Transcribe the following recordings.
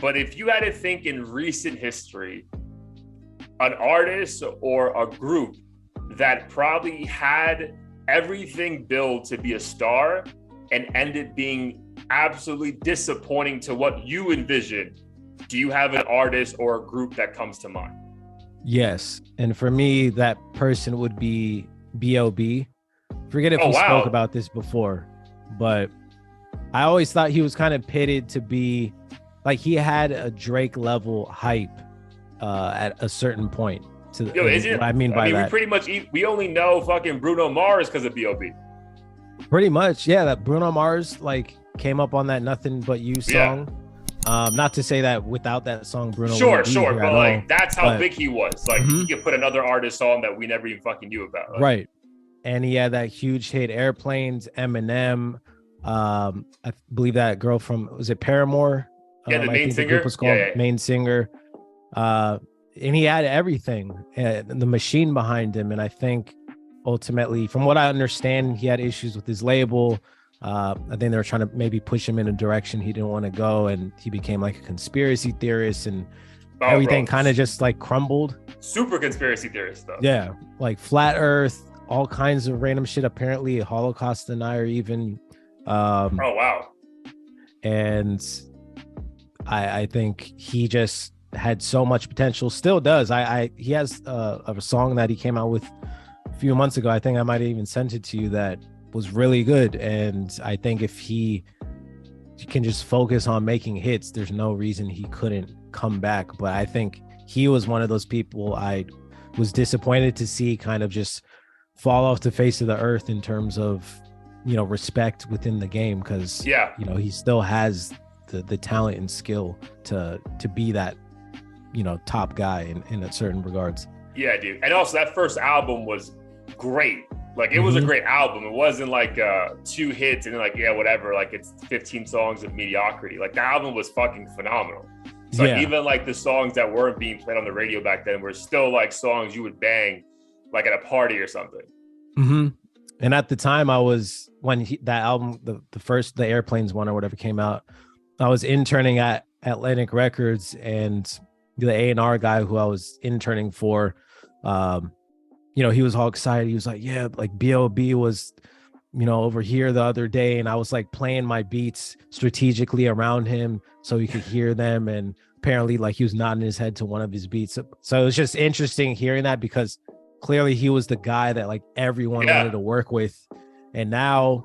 But if you had to think in recent history, an artist or a group that probably had everything built to be a star and ended being absolutely disappointing to what you envisioned, do you have an artist or a group that comes to mind? Yes. And for me, that person would be B.O.B. Forget if Oh, we spoke wow. about this before, but I always thought he was kind of pitted to be like he had a Drake level hype at a certain point. Yo, is What it? I mean I by mean, we that, pretty much we only know fucking Bruno Mars because of B.O.B. pretty much, yeah, that Bruno Mars like came up on that Nothing But You Yeah, song. Not to say that without that song, Bruno sure, wouldn't be sure, here but at all. like that's how But big he was. Like he mhm, could put another artist on that we never even fucking knew about. Like, right. And he had that huge hit, Airplanes, Eminem. I believe that girl from, was it Paramore? yeah, the I main think the group singer. was Yeah, called yeah, Main Singer. And he had everything, the machine behind him. And I think ultimately, from what I understand, he had issues with his label. I think they were trying to maybe push him in a direction he didn't want to go, and he became like a conspiracy theorist, and oh, everything bro, kind of just like crumbled. super conspiracy theorist stuff. Yeah, like flat Earth, all kinds of random shit. Apparently, a Holocaust denier, even. Oh, wow. And I think he just had so much potential. Still does. He has a song that he came out with a few months ago. I think I might have even sent it to you, that was really good. And I think if he can just focus on making hits, there's no reason he couldn't come back. But I think he was one of those people I was disappointed to see kind of just fall off the face of the earth in terms of, respect within the game, because Yeah, he still has the talent and skill to be that top guy in a certain regards. yeah, dude. And also that first album was great. Like it was a Mm-hmm. great album. It wasn't like two hits and then like, yeah, whatever. Like it's 15 songs of mediocrity. Like the album was fucking phenomenal. So like, Yeah. even like the songs that weren't being played on the radio back then were still like songs you would bang like at a party or something. Mm-hmm. And at the time, I was that album, the Airplanes one or whatever came out, I was interning at Atlantic Records, and the A&R guy who I was interning for, he was all excited. He was like, yeah, like B.O.B was, over here the other day. And I was like playing my beats strategically around him so he could hear them. And apparently like he was nodding his head to one of his beats. So it was just interesting hearing that, because clearly he was the guy that like everyone wanted Yeah. to work with. And now,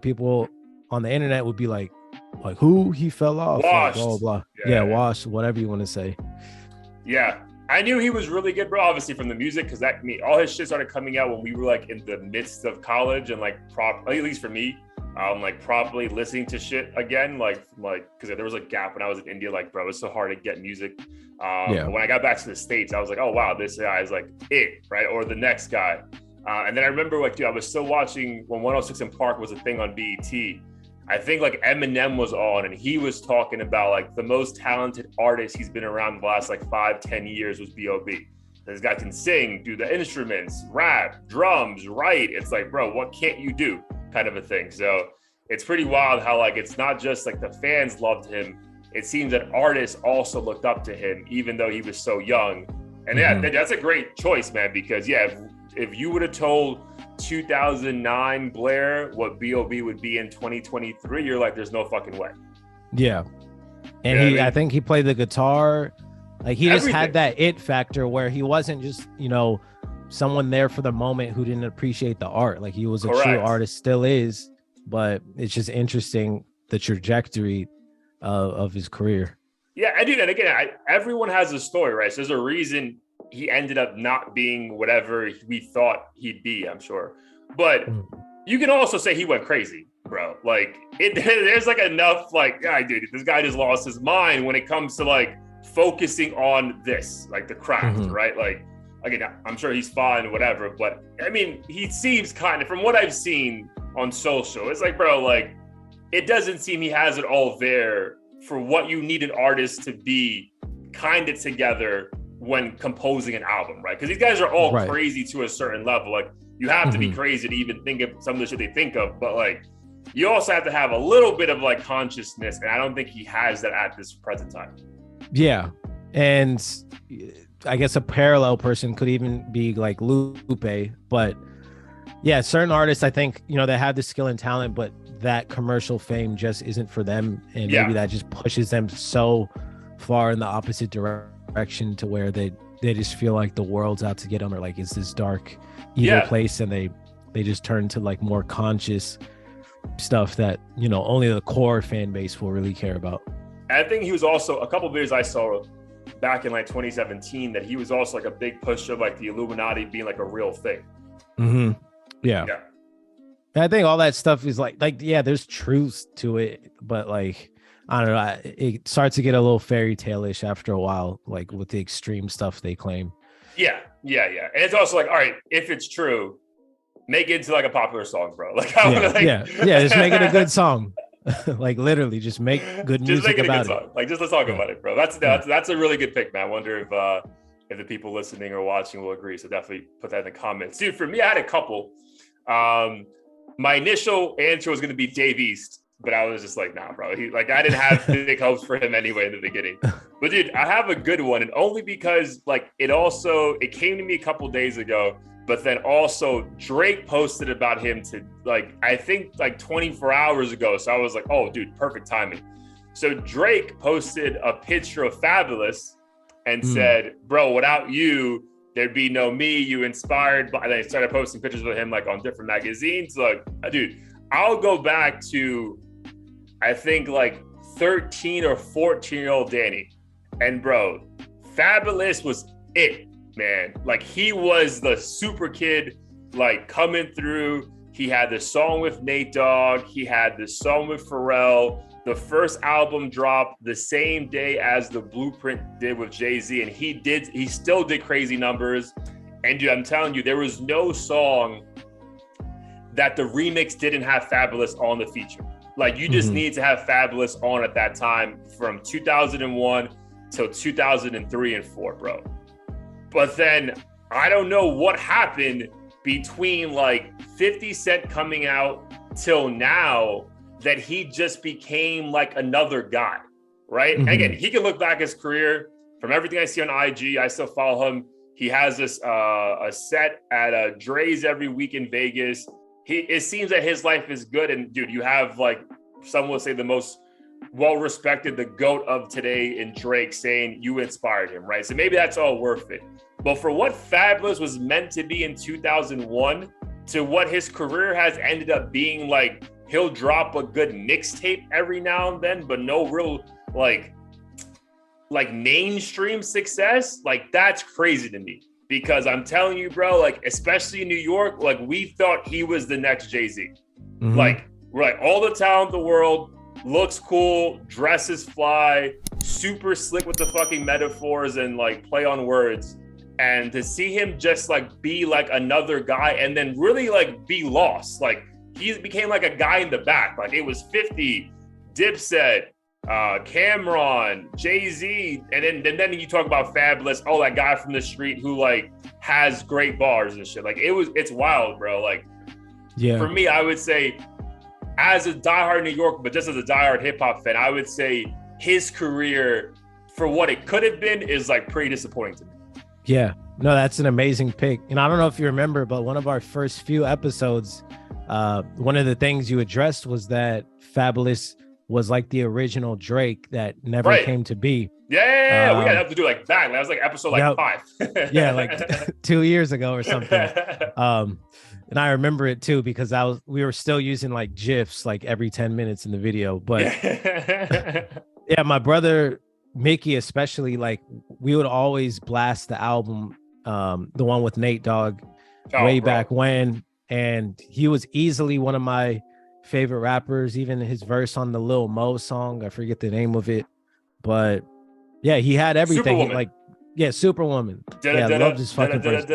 people on the internet would be like who, he fell off, like blah, blah, Washed. blah. Yeah. Yeah, washed, whatever you want to say. Yeah. I knew he was really good, bro, obviously from the music, because all his shit started coming out when we were like in the midst of college and like at least for me, like properly listening to shit again, like because there was a gap when I was in India, like bro, it's so hard to get music. Yeah. But when I got back to the States, I was like, oh wow, this guy is like it, right? Or the next guy. And then I remember like, dude, I was still watching when 106 in Park was a thing on BET. I think like Eminem was on, and he was talking about like the most talented artist he's been around the last like 5-10 years was B.O.B. This guy can sing, do the instruments, rap, drums, write. It's like, bro, what can't you do? Kind of a thing. So it's pretty wild how like it's not just like the fans loved him. It seems that artists also looked up to him, even though he was so young. And yeah, that's a great choice, man, because yeah, if you would have told 2009 Blair what B.O.B would be in 2023, you're like, there's no fucking way. Yeah. And I think he played the guitar. Like he just had that it factor where he wasn't just, someone there for the moment who didn't appreciate the art. Like he was a true artist, still is, but it's just interesting the trajectory of his career. Yeah, I do. And again, everyone has a story, right? So there's a reason he ended up not being whatever we thought he'd be, I'm sure. But you can also say he went crazy, bro. Like there's like enough like, yeah, dude, this guy just lost his mind when it comes to like focusing on this, like the craft, right? Like, again, I'm sure he's fine, whatever. But I mean, he seems kind of, from what I've seen on social, it's like, bro, like it doesn't seem he has it all there for what you need an artist to be kind of together when composing an album, right? Because these guys are all crazy to a certain level. Like you have to be crazy to even think of some of the shit they think of. But like you also have to have a little bit of like consciousness, and I don't think he has that at this present time. Yeah, and I guess a parallel person could even be like Lupe, but yeah, certain artists I think they have the skill and talent, but that commercial fame just isn't for them, and maybe that just pushes them so far in the opposite direction to where they just feel like the world's out to get them, or like it's this dark, evil place, and they just turn to like more conscious stuff that only the core fan base will really care about. And I think he was also a couple of videos I saw back in like 2017 that he was also like a big push of like the Illuminati being like a real thing. Mm-hmm. Yeah. I think all that stuff is like there's truth to it, but like I don't know, it starts to get a little fairy tale-ish after a while, like with the extreme stuff they claim. Yeah. And it's also like, all right, if it's true, make it into like a popular song, bro. Like, just make it a good song. Like literally, just make good music about it. Like, just let's talk about it, bro. That's a really good pick, man. I wonder if the people listening or watching will agree. So definitely put that in the comments, dude. For me, I had a couple. My initial answer was going to be Dave East, but I was just like, nah, bro. I didn't have big hopes for him anyway in the beginning. But dude, I have a good one, and only because like it came to me a couple days ago. But then also Drake posted about him to I think 24 hours ago. So I was like, oh, dude, perfect timing. So Drake posted a picture of Fabolous and said, bro, without you, there'd be no me. You inspired. And then he started posting pictures of him on different magazines. Like, dude, I'll go back to, I think 13 or 14-year-old Danny. And bro, Fabolous was it. Man, he was the super kid, coming through. He had the song with Nate Dogg. He had the song with Pharrell. The first album dropped the same day as the Blueprint did with Jay-Z, and he still did crazy numbers. And dude, I'm telling you, there was no song that the remix didn't have Fabolous on the feature. You just need to have Fabolous on at that time from 2001 till 2003 and 4, bro. But then I don't know what happened between 50 Cent coming out till now that he just became another guy, right? Mm-hmm. Again, he can look back his career from everything I see on IG. I still follow him. He has this a set at Dre's every week in Vegas. It seems that his life is good. And dude, you have some will say the most well-respected, the GOAT of today in Drake saying you inspired him, right? So maybe that's all worth it. But for what Fabolous was meant to be in 2001 to what his career has ended up being, he'll drop a good mixtape every now and then, but no real mainstream success, that's crazy to me. Because I'm telling you, bro, especially in New York, we thought he was the next Jay-Z. Mm-hmm. We're all the talent in the world, looks cool, dresses fly, super slick with the fucking metaphors and play on words. And to see him just be another guy and then really be lost. He became a guy in the back. It was 50, Dipset, Cameron, Jay-Z, and then you talk about Fabolous, that guy from the street who has great bars and shit. It's wild, bro. For me, I would say as a diehard New York, but just as a diehard hip hop fan, I would say his career for what it could have been is pretty disappointing to me. Yeah, no, that's an amazing pick. And I don't know if you remember, but one of our first few episodes, one of the things you addressed was that Fabolous was the original Drake that never came to be. Yeah, we had to do back. That was episode 5. Yeah, 2 years ago or something. And I remember it too because we were still using GIFs every 10 minutes in the video. But yeah, my brother Mickey especially, we would always blast the album, the one with Nate Dogg way back when, and he was easily one of my favorite rappers. Even his verse on the Lil Mo song, I forget the name of it, but yeah, he had everything. Superwoman. Yeah, I loved his fucking verse.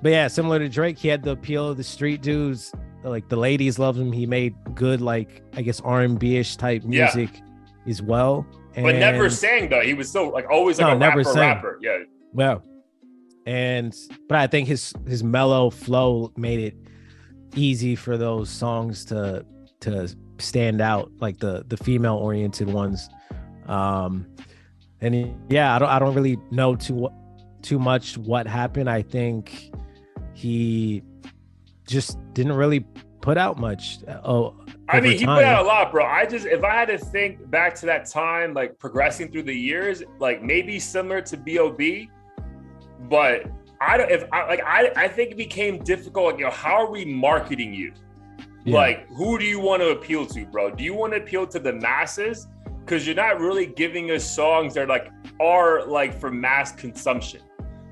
But yeah, similar to Drake, he had the appeal of the street dudes. The ladies loved him. He made good, I guess R&B-ish type music as well. But never sang though. He was still always a rapper. Yeah. Well, but I think his mellow flow made it easy for those songs to stand out, like the female oriented ones. And yeah, I don't really know too much what happened. I think he just didn't really put out much. I mean, he put time. out a lot, bro. If I had to think back to that time, like progressing through the years, like maybe similar to B.O.B, but I think it became difficult. Like, how are we marketing you? Yeah. Like, who do you want to appeal to, bro? Do you want to appeal to the masses? Because you're not really giving us songs that are for mass consumption.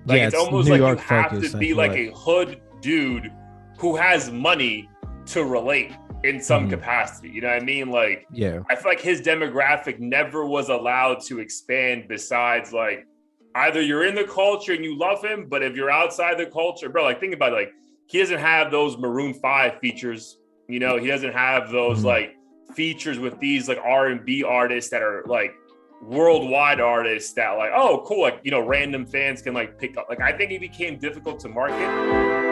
Like, yeah, it's almost New like York you have focus, to be like a hood dude who has money to relate in some capacity. You know what I mean? Like, yeah, I feel like his demographic never was allowed to expand besides like either you're in the culture and you love him, but if you're outside the culture, bro, like think about it, like he doesn't have those Maroon 5 features. You know, he doesn't have those like features with these like R&B artists that are like worldwide artists that like, oh, cool. Like, you know, random fans can like pick up. Like, I think it became difficult to market.